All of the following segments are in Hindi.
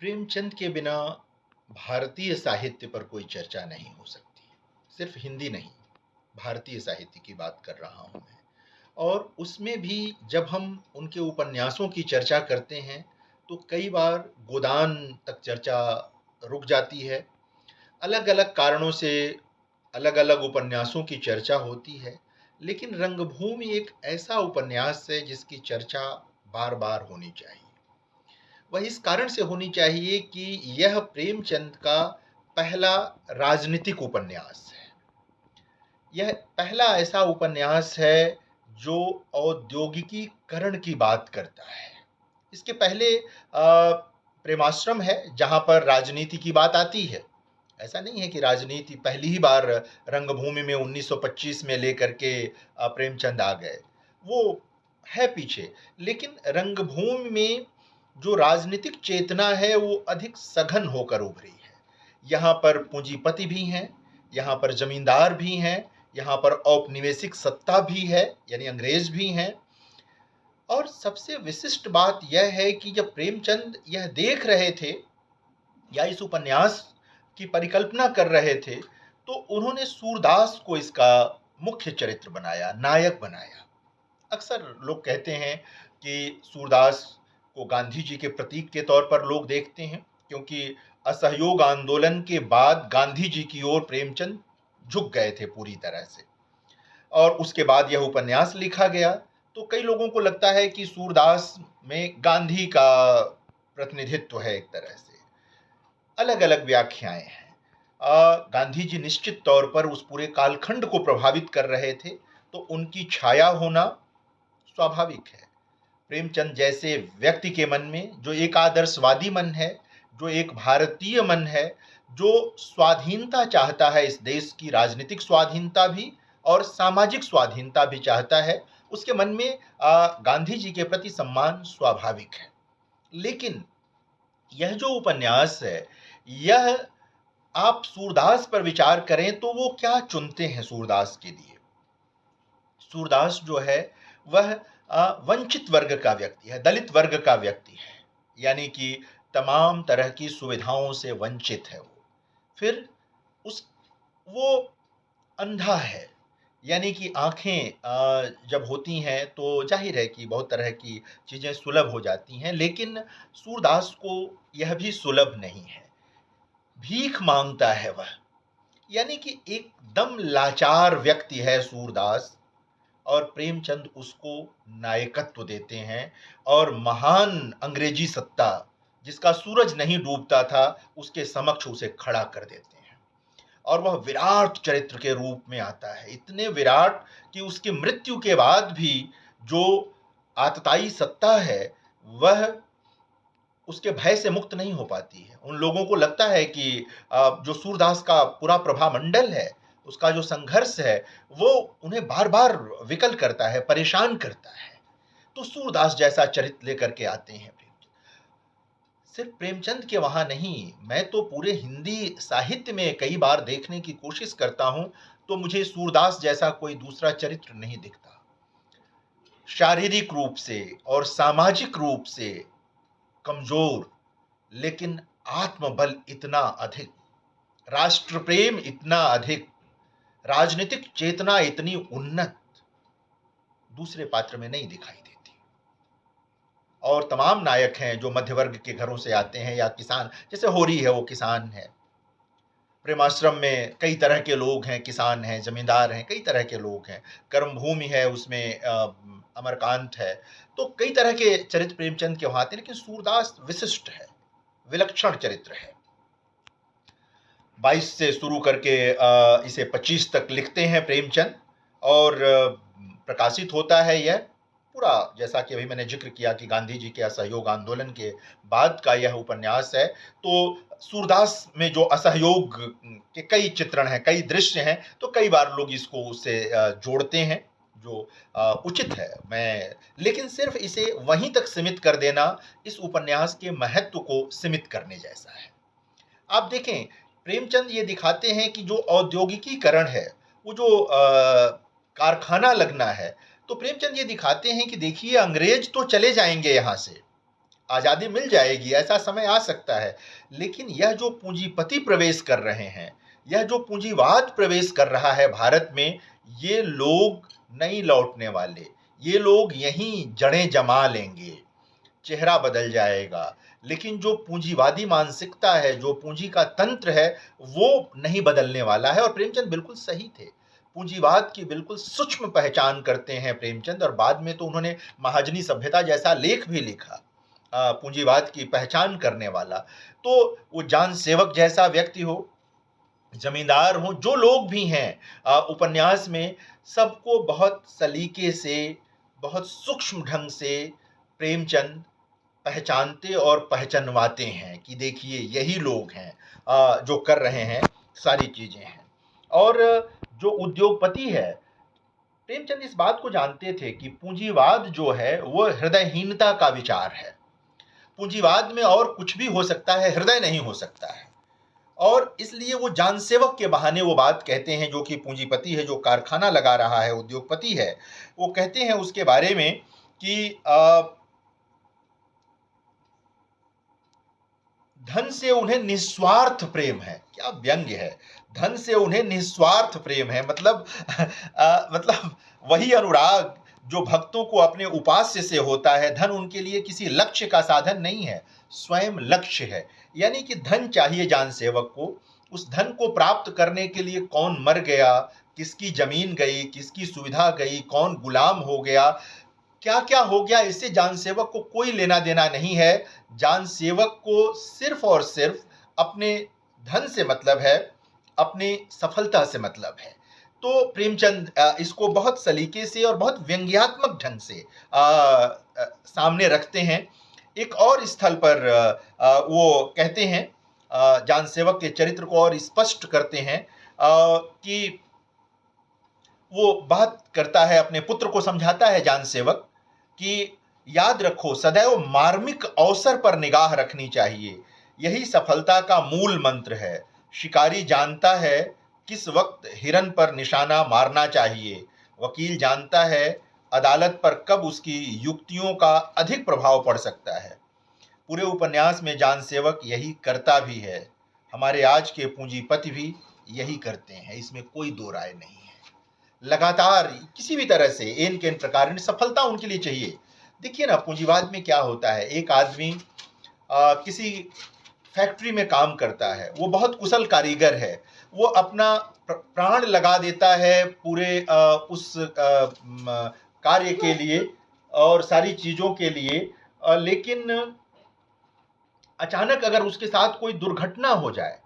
प्रेमचंद के बिना भारतीय साहित्य पर कोई चर्चा नहीं हो सकती। सिर्फ हिंदी नहीं, भारतीय साहित्य की बात कर रहा हूँ मैं। और उसमें भी जब हम उनके उपन्यासों की चर्चा करते हैं, तो कई बार गोदान तक चर्चा रुक जाती है। अलग-अलग कारणों से अलग-अलग उपन्यासों की चर्चा होती है, लेकिन रंगभूमि एक ऐसा उपन्यास है जिसकी चर्चा बार-बार होनी चाहिए। वह इस कारण से होनी चाहिए कि यह प्रेमचंद का पहला राजनीतिक उपन्यास है। यह पहला ऐसा उपन्यास है जो औद्योगिकीकरण की बात करता है। इसके पहले प्रेमाश्रम है जहाँ पर राजनीति की बात आती है। ऐसा नहीं है कि राजनीति पहली ही बार रंगभूमि में 1925 में लेकर के प्रेमचंद आ गए। वो है पीछे, लेकिन रंगभूमि में जो राजनीतिक चेतना है वो अधिक सघन होकर उभरी है। यहाँ पर पूंजीपति भी हैं, यहाँ पर जमींदार भी हैं, यहाँ पर औपनिवेशिक सत्ता भी है, यानी अंग्रेज भी हैं। और सबसे विशिष्ट बात यह है कि जब प्रेमचंद यह देख रहे थे या इस उपन्यास की परिकल्पना कर रहे थे, तो उन्होंने सूरदास को इसका मुख्य चरित्र बनाया, नायक बनाया। अक्सर लोग कहते हैं कि सूरदास को गांधी जी के प्रतीक के तौर पर लोग देखते हैं, क्योंकि असहयोग आंदोलन के बाद गांधी जी की ओर प्रेमचंद झुक गए थे पूरी तरह से। और उसके बाद यह उपन्यास लिखा गया, तो कई लोगों को लगता है कि सूरदास में गांधी का प्रतिनिधित्व है एक तरह से। अलग-अलग व्याख्याएं हैं। गांधी जी निश्चित तौर पर उस पूरे कालखंड को प्रभावित कर रहे थे, तो उनकी छाया होना स्वाभाविक है। प्रेमचंद जैसे व्यक्ति के मन में जो एक आदर्शवादी मन है, जो एक भारतीय मन है, जो स्वाधीनता चाहता है, इस देश की राजनीतिक स्वाधीनता भी और सामाजिक स्वाधीनता भी चाहता है, उसके मन में गांधी जी के प्रति सम्मान स्वाभाविक है। लेकिन यह जो उपन्यास है, यह आप सूरदास पर विचार करें तो वो क्या चुनते हैं सूरदास के लिए। सूरदास जो है वह वंचित वर्ग का व्यक्ति है, दलित वर्ग का व्यक्ति है, यानी कि तमाम तरह की सुविधाओं से वंचित है वो। फिर उस वो अंधा है, यानी कि आंखें जब होती हैं तो जाहिर है कि बहुत तरह की चीज़ें सुलभ हो जाती हैं, लेकिन सूरदास को यह भी सुलभ नहीं है। भीख मांगता है वह, यानी कि एकदम लाचार व्यक्ति है सूरदास। और प्रेमचंद उसको नायकत्व देते हैं और महान अंग्रेजी सत्ता, जिसका सूरज नहीं डूबता था, उसके समक्ष उसे खड़ा कर देते हैं। और वह विराट चरित्र के रूप में आता है, इतने विराट कि उसकी मृत्यु के बाद भी जो आतताई सत्ता है वह उसके भय से मुक्त नहीं हो पाती है। उन लोगों को लगता है कि जो सूरदास का पूरा प्रभामंडल है, उसका जो संघर्ष है, वो उन्हें बार-बार विकल करता है, परेशान करता है। तो सूरदास जैसा चरित्र लेकर के आते हैं प्रेमचंद। सिर्फ प्रेमचंद के वहाँ नहीं, मैं तो पूरे हिंदी साहित्य में कई बार देखने की कोशिश करता हूँ, तो मुझे सूरदास जैसा कोई दूसरा चरित्र नहीं दिखता। शारीरिक रूप से और सामाजिक रूप से कमजोर, लेकिन आत्मबल इतना अधिक, राष्ट्र प्रेम इतना अधिक, राजनीतिक चेतना इतनी उन्नत दूसरे पात्र में नहीं दिखाई देती। और तमाम नायक हैं जो मध्य वर्ग के घरों से आते हैं या किसान, जैसे होरी है वो किसान है। प्रेमाश्रम में कई तरह के लोग हैं, किसान हैं, जमींदार हैं, कई तरह के लोग हैं। कर्मभूमि है, उसमें अमरकांत है। तो कई तरह के चरित्र प्रेमचंद के वहां आते हैं, लेकिन सूरदास विशिष्ट है, विलक्षण चरित्र है। 22 से शुरू करके इसे 25 तक लिखते हैं प्रेमचंद। और प्रकाशित होता है यह पूरा, जैसा कि अभी मैंने जिक्र किया कि गांधी जी के असहयोग आंदोलन के बाद का यह उपन्यास है। तो सूरदास में जो असहयोग के कई चित्रण हैं, कई दृश्य हैं, तो कई बार लोग इसको उससे जोड़ते हैं, जो उचित है। मैं लेकिन सिर्फ इसे वहीं तक सीमित कर देना इस उपन्यास के महत्व को सीमित करने जैसा है। आप देखें, प्रेमचंद ये दिखाते हैं कि जो औद्योगिकीकरण है, वो जो कारखाना लगना है, तो प्रेमचंद ये दिखाते हैं कि देखिए अंग्रेज तो चले जाएंगे यहाँ से, आज़ादी मिल जाएगी, ऐसा समय आ सकता है। लेकिन यह जो पूंजीपति प्रवेश कर रहे हैं, यह जो पूंजीवाद प्रवेश कर रहा है भारत में, ये लोग नहीं लौटने वाले। ये लोग यहीं जड़ें जमा लेंगे, चेहरा बदल जाएगा। लेकिन जो पूंजीवादी मानसिकता है, जो पूंजी का तंत्र है, वो नहीं बदलने वाला है। और प्रेमचंद बिल्कुल सही थे। पूंजीवाद की बिल्कुल सूक्ष्म पहचान करते हैं प्रेमचंद, और बाद में तो उन्होंने महाजनी सभ्यता जैसा लेख भी लिखा पूंजीवाद की पहचान करने वाला। तो वो जान सेवक जैसा व्यक्ति हो, जमींदार हो, जो लोग भी हैं उपन्यास में, सबको बहुत सलीके से, बहुत सूक्ष्म ढंग से प्रेमचंद पहचानते और पहचानवाते हैं कि देखिए यही लोग हैं जो कर रहे हैं, सारी चीजें हैं। और जो उद्योगपति है, प्रेमचंद इस बात को जानते थे कि पूंजीवाद जो है वो हृदयहीनता का विचार है। पूंजीवाद में और कुछ भी हो सकता है, हृदय नहीं हो सकता है। और इसलिए वो जानसेवक के बहाने वो बात कहते हैं, जो कि पूंजीपति है, जो कारखाना लगा रहा है, उद्योगपति है, वो कहते हैं उसके बारे में कि धन से उन्हें निस्वार्थ प्रेम है। क्या व्यंग्य है! धन से उन्हें निस्वार्थ प्रेम है, मतलब मतलब वही अनुराग जो भक्तों को अपने उपास्य से होता है। धन उनके लिए किसी लक्ष्य का साधन नहीं है, स्वयं लक्ष्य है। यानी कि धन चाहिए जान सेवक को। उस धन को प्राप्त करने के लिए कौन मर गया, किसकी जमीन गई, किसकी सुविधा गई, कौन गुलाम हो गया, क्या क्या हो गया, इससे जान सेवक को कोई लेना देना नहीं है। जान सेवक को सिर्फ और सिर्फ अपने धन से मतलब है, अपनी सफलता से मतलब है। तो प्रेमचंद इसको बहुत सलीके से और बहुत व्यंग्यात्मक ढंग से सामने रखते हैं। एक और स्थल पर वो कहते हैं, जान सेवक के चरित्र को और स्पष्ट करते हैं कि वो बात करता है, अपने पुत्र को समझाता है जान सेवक कि याद रखो, सदैव मार्मिक अवसर पर निगाह रखनी चाहिए, यही सफलता का मूल मंत्र है। शिकारी जानता है किस वक्त हिरन पर निशाना मारना चाहिए, वकील जानता है अदालत पर कब उसकी युक्तियों का अधिक प्रभाव पड़ सकता है। पूरे उपन्यास में जान सेवक यही करता भी है, हमारे आज के पूंजीपति भी यही करते हैं, इसमें कोई दो राय नहीं है। लगातार किसी भी तरह से एन के एन प्रकार सफलता उनके लिए चाहिए। देखिए ना, पूंजीवाद में क्या होता है, एक आदमी किसी फैक्ट्री में काम करता है, वो बहुत कुशल कारीगर है, वो अपना प्राण लगा देता है पूरे उस कार्य के लिए और सारी चीजों के लिए, लेकिन अचानक अगर उसके साथ कोई दुर्घटना हो जाए,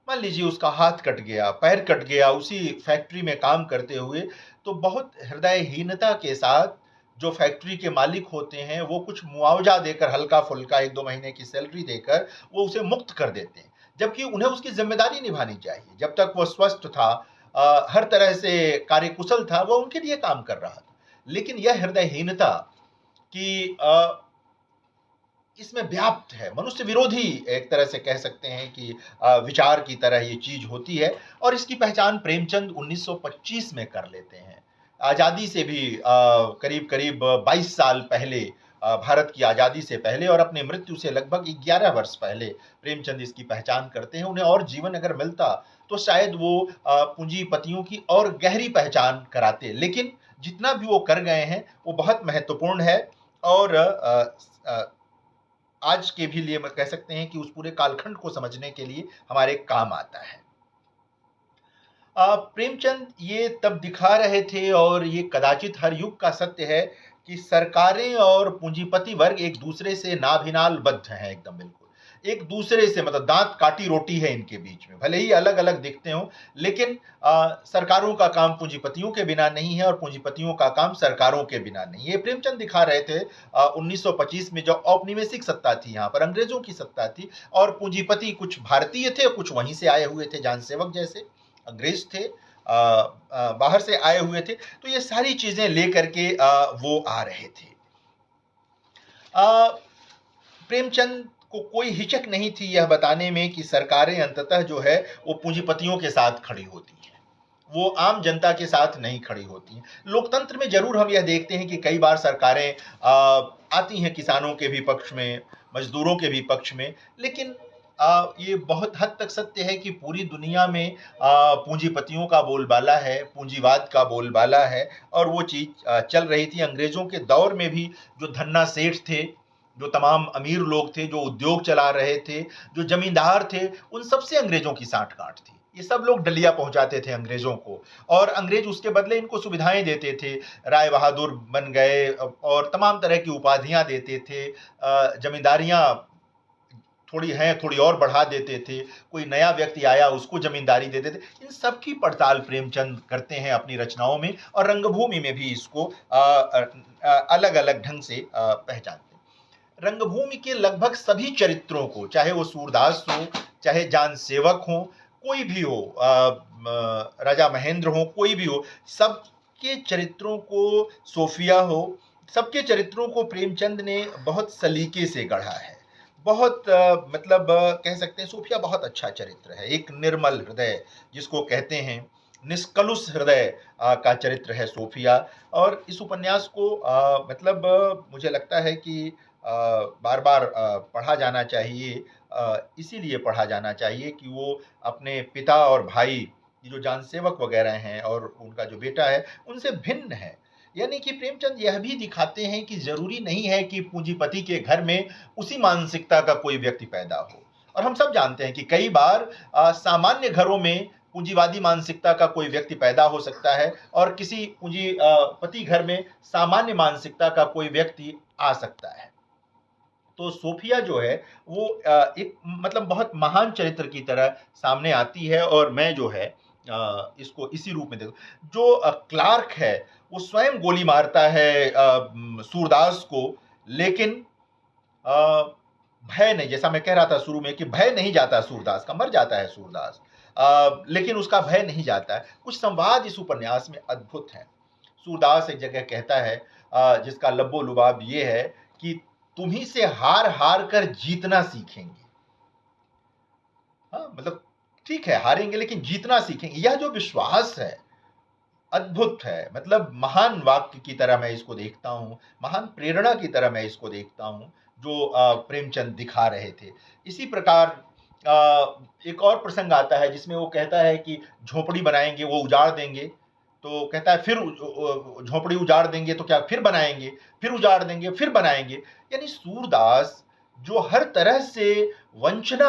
मान लीजिए उसका हाथ कट गया, पैर कट गया उसी फैक्ट्री में काम करते हुए, तो बहुत हृदयहीनता के साथ जो फैक्ट्री के मालिक होते हैं, वो कुछ मुआवजा देकर, हल्का फुल्का 1-2 महीने की सैलरी देकर वो उसे मुक्त कर देते हैं, जबकि उन्हें उसकी जिम्मेदारी निभानी चाहिए। जब तक वो स्वस्थ था, हर तरह से कार्यकुशल था, वो उनके लिए काम कर रहा था। लेकिन यह हृदयहीनता की इसमें व्याप्त है, मनुष्य विरोधी एक तरह से कह सकते हैं कि विचार की तरह ये चीज होती है। और इसकी पहचान प्रेमचंद 1925 में कर लेते हैं, आज़ादी से भी करीब करीब 22 साल पहले, भारत की आज़ादी से पहले और अपने मृत्यु से लगभग 11 वर्ष पहले प्रेमचंद इसकी पहचान करते हैं। उन्हें और जीवन अगर मिलता तो शायद वो पूंजीपतियों की और गहरी पहचान कराते, लेकिन जितना भी वो कर गए हैं वो बहुत महत्वपूर्ण है। और आज के भी लिए मैं कह सकते हैं कि उस पूरे कालखंड को समझने के लिए हमारे काम आता है। प्रेमचंद ये तब दिखा रहे थे, और ये कदाचित हर युग का सत्य है, कि सरकारें और पूंजीपति वर्ग एक दूसरे से नाभिनाल बद्ध हैं, एकदम बिल्कुल एक दूसरे से, मतलब दांत काटी रोटी है इनके बीच में। भले ही अलग अलग दिखते हो, लेकिन सरकारों का काम पूंजीपतियों के बिना नहीं है और पूंजीपतियों का काम सरकारों के बिना नहीं है। ये प्रेमचंद दिखा रहे थे 1925 में, जो औपनिवेशिक सत्ता थी, यहाँ पर अंग्रेजों की सत्ता थी, और पूंजीपति कुछ भारतीय थे, कुछ वहीं से आए हुए थे, जान सेवक जैसे अंग्रेज थे, बाहर से आए हुए थे। तो ये सारी चीजें लेकर के वो आ रहे थे। प्रेमचंद को कोई हिचक नहीं थी यह बताने में कि सरकारें अंततः जो है वो पूंजीपतियों के साथ खड़ी होती हैं। वो आम जनता के साथ नहीं खड़ी होती हैं। लोकतंत्र में ज़रूर हम यह देखते हैं कि कई बार सरकारें आती हैं किसानों के भी पक्ष में, मज़दूरों के भी पक्ष में, लेकिन ये बहुत हद तक सत्य है कि पूरी दुनिया में पूँजीपतियों का बोलबाला है, पूँजीवाद का बोलबाला है और वो चीज़ चल रही थी। अंग्रेज़ों के दौर में भी जो धन्ना सेठ थे, जो तमाम अमीर लोग थे, जो उद्योग चला रहे थे, जो ज़मींदार थे, उन सब से अंग्रेज़ों की साठ-गाँठ थी। ये सब लोग डलिया पहुँचाते थे अंग्रेज़ों को और अंग्रेज़ उसके बदले इनको सुविधाएँ देते थे। राय बहादुर बन गए और तमाम तरह की उपाधियाँ देते थे। ज़मींदारियाँ थोड़ी हैं, थोड़ी और बढ़ा देते थे। कोई नया व्यक्ति आया, उसको ज़मींदारी देते थे। इन सब की पड़ताल प्रेमचंद करते हैं अपनी रचनाओं में और रंगभूमि में भी इसको अलग-अलग ढंग से पहचानते हैं। रंगभूमि के लगभग सभी चरित्रों को, चाहे वो सूरदास हो, चाहे जान सेवक हो, कोई भी हो, राजा महेंद्र हो, कोई भी हो, सबके चरित्रों को, सोफिया हो, सबके चरित्रों को प्रेमचंद ने बहुत सलीके से गढ़ा है। बहुत मतलब कह सकते हैं सोफिया बहुत अच्छा चरित्र है। एक निर्मल हृदय जिसको कहते हैं, निष्कलुष हृदय का चरित्र है सोफिया और इस उपन्यास को मतलब मुझे लगता है कि बार-बार पढ़ा जाना चाहिए। इसीलिए पढ़ा जाना चाहिए कि वो अपने पिता और भाई, ये जो जानसेवक वगैरह हैं और उनका जो बेटा है, उनसे भिन्न है। यानी कि प्रेमचंद यह भी दिखाते हैं कि ज़रूरी नहीं है कि पूंजीपति के घर में उसी मानसिकता का कोई व्यक्ति पैदा हो। और हम सब जानते हैं कि कई बार सामान्य घरों में पूंजीवादी मानसिकता का कोई व्यक्ति पैदा हो सकता है और किसी पति घर में सामान्य मानसिकता का कोई व्यक्ति आ सकता है। तो सोफिया जो है वो एक मतलब बहुत महान चरित्र की तरह सामने आती है और मैं जो है इसको इसी रूप में देखूँ। जो क्लार्क है वो स्वयं गोली मारता है सूरदास को, लेकिन अ, भय नहीं, जैसा मैं कह रहा था शुरू में कि भय नहीं जाता सूरदास का, मर जाता है सूरदास, लेकिन उसका भय नहीं जाता है। कुछ संवाद इस उपन्यास में अद्भुत हैं। सूरदास एक जगह कहता है जिसका लब्बो-लुबाब ये है कि तुम्हीं से हार-हार कर जीतना सीखेंगे। हाँ, मतलब ठीक है, हारेंगे लेकिन जीतना सीखेंगे। यह जो विश्वास है, अद्भुत है। मतलब महान वाक्य की तरह मैं इसको देखता हूँ, महान प्रेरणा की तरह मैं इसको देखता हूँ, जो प्रेमचंद दिखा रहे थे। इसी प्रकार एक और प्रसंग आता है जिसमें वो कहता है कि झोपड़ी बनाएँगे, वो उजाड़ देंगे। तो कहता है फिर झोपड़ी उजाड़ देंगे तो क्या फिर बनाएँगे, फिर उजाड़ देंगे, फिर बनाएँगे। यानी सूरदास जो हर तरह से वंचना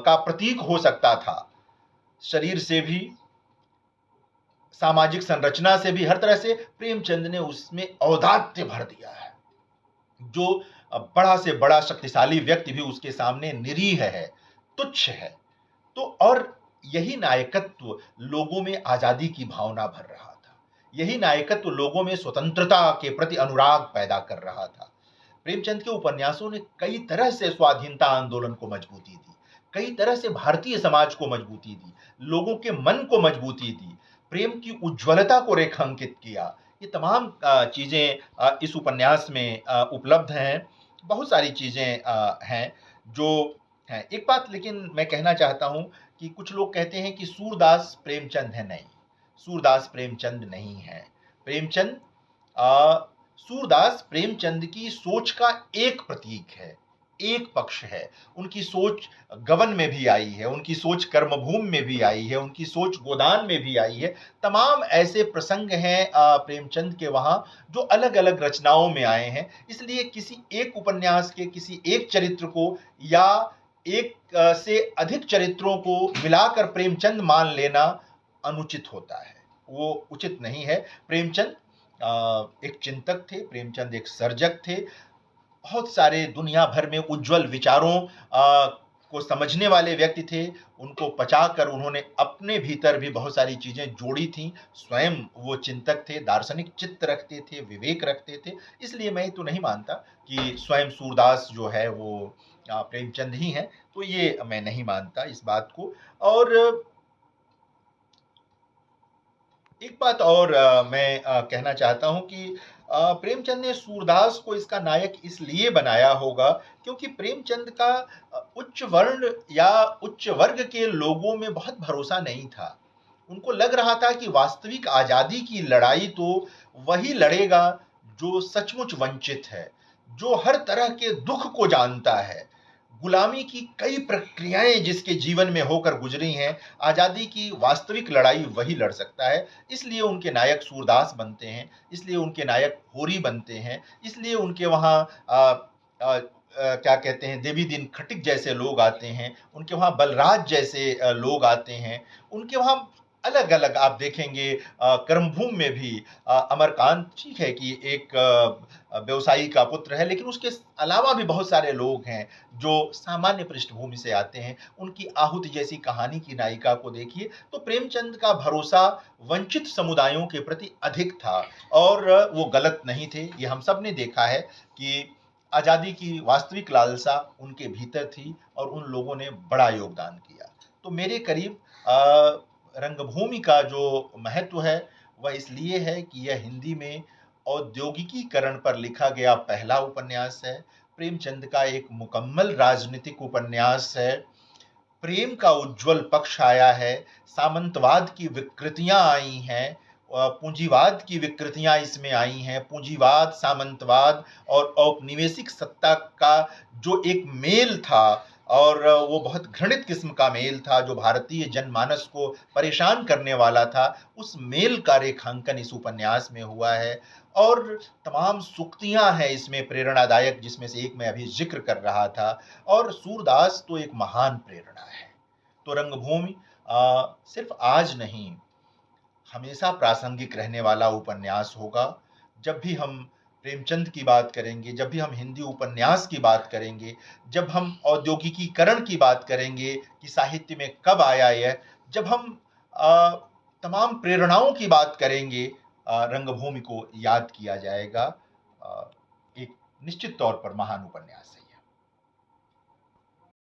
का प्रतीक हो सकता था, शरीर से भी, सामाजिक संरचना से भी, हर तरह से प्रेमचंद ने उसमें औदात्य भर दिया है। जो बड़ा से बड़ा शक्तिशाली व्यक्ति भी उसके सामने निरीह है, तुच्छ है। तो और यही नायकत्व लोगों में आज़ादी की भावना भर रहा था। यही नायकत्व लोगों में स्वतंत्रता के प्रति अनुराग पैदा कर रहा था। प्रेमचंद के उपन्यासों ने कई तरह से स्वाधीनता आंदोलन को मजबूती दी, कई तरह से भारतीय समाज को मजबूती दी, लोगों के मन को मजबूती दी, प्रेम की उज्ज्वलता को रेखांकित किया। ये तमाम चीज़ें इस उपन्यास में उपलब्ध हैं। बहुत सारी चीज़ें हैं जो हैं। एक बात लेकिन मैं कहना चाहता हूँ कि कुछ लोग कहते हैं कि सूरदास प्रेमचंद है, नहीं, सूरदास प्रेमचंद नहीं है। प्रेमचंद अ, सूरदास प्रेमचंद की सोच का एक प्रतीक है, एक पक्ष है। उनकी सोच गबन में भी आई है, उनकी सोच कर्मभूमि में भी आई है, उनकी सोच गोदान में भी आई है। तमाम ऐसे प्रसंग हैं प्रेमचंद के वहाँ जो अलग-अलग रचनाओं में आए हैं। इसलिए किसी एक उपन्यास के किसी एक चरित्र को या एक से अधिक चरित्रों को मिलाकर प्रेमचंद मान लेना अनुचित होता है, वो उचित नहीं है। प्रेमचंद एक चिंतक थे, प्रेमचंद एक सर्जक थे। बहुत सारे दुनिया भर में उज्ज्वल विचारों को समझने वाले व्यक्ति थे। उनको पचाकर उन्होंने अपने भीतर भी बहुत सारी चीज़ें जोड़ी थीं। स्वयं वो चिंतक थे, दार्शनिक चित्त रखते थे, विवेक रखते थे। इसलिए मैं तो नहीं मानता कि स्वयं सूरदास जो है वो प्रेमचंद ही हैं। तो ये मैं नहीं मानता इस बात को। और एक बात और मैं कहना चाहता हूँ कि प्रेमचंद ने सूरदास को इसका नायक इसलिए बनाया होगा क्योंकि प्रेमचंद का उच्च वर्ण या उच्च वर्ग के लोगों में बहुत भरोसा नहीं था। उनको लग रहा था कि वास्तविक आज़ादी की लड़ाई तो वही लड़ेगा जो सचमुच वंचित है, जो हर तरह के दुख को जानता है। गुलामी की कई प्रक्रियाएं जिसके जीवन में होकर गुजरी हैं, आज़ादी की वास्तविक लड़ाई वही लड़ सकता है। इसलिए उनके नायक सूरदास बनते हैं, इसलिए उनके नायक होरी बनते हैं, इसलिए उनके वहाँ क्या कहते हैं, देवी दिन खटिक जैसे लोग आते हैं, उनके वहाँ बलराज जैसे लोग आते हैं, उनके वहाँ अलग-अलग आप देखेंगे। कर्मभूमि में भी अमरकांत ठीक है कि एक व्यवसायी का पुत्र है, लेकिन उसके अलावा भी बहुत सारे लोग हैं जो सामान्य पृष्ठभूमि से आते हैं। उनकी आहुति जैसी कहानी की नायिका को देखिए, तो प्रेमचंद का भरोसा वंचित समुदायों के प्रति अधिक था और वो गलत नहीं थे। ये हम सब ने देखा है कि आज़ादी की वास्तविक लालसा उनके भीतर थी और उन लोगों ने बड़ा योगदान किया। तो मेरे करीब रंगभूमि का जो महत्व है, वह इसलिए है कि यह हिंदी में औद्योगिकीकरण पर लिखा गया पहला उपन्यास है। प्रेमचंद का एक मुकम्मल राजनीतिक उपन्यास है। प्रेम का उज्ज्वल पक्ष आया है, सामंतवाद की विकृतियां आई हैं, पूंजीवाद की विकृतियां इसमें आई हैं। पूंजीवाद, सामंतवाद और औपनिवेशिक सत्ता का जो एक मेल था, और वो बहुत घृणित किस्म का मेल था जो भारतीय जनमानस को परेशान करने वाला था, उस मेल का रेखांकन इस उपन्यास में हुआ है। और तमाम सूक्तियां हैं इसमें प्रेरणादायक, जिसमें से एक मैं अभी जिक्र कर रहा था। और सूरदास तो एक महान प्रेरणा है। तो रंगभूमि सिर्फ आज नहीं, हमेशा प्रासंगिक रहने वाला उपन्यास होगा। जब भी हम प्रेमचंद की बात करेंगे, जब भी हम हिंदी उपन्यास की बात करेंगे, जब हम औद्योगिकीकरण की बात करेंगे कि साहित्य में कब आया यह, जब हम अ, तमाम प्रेरणाओं की बात करेंगे, रंगभूमि को याद किया जाएगा। एक निश्चित तौर पर महान उपन्यास है।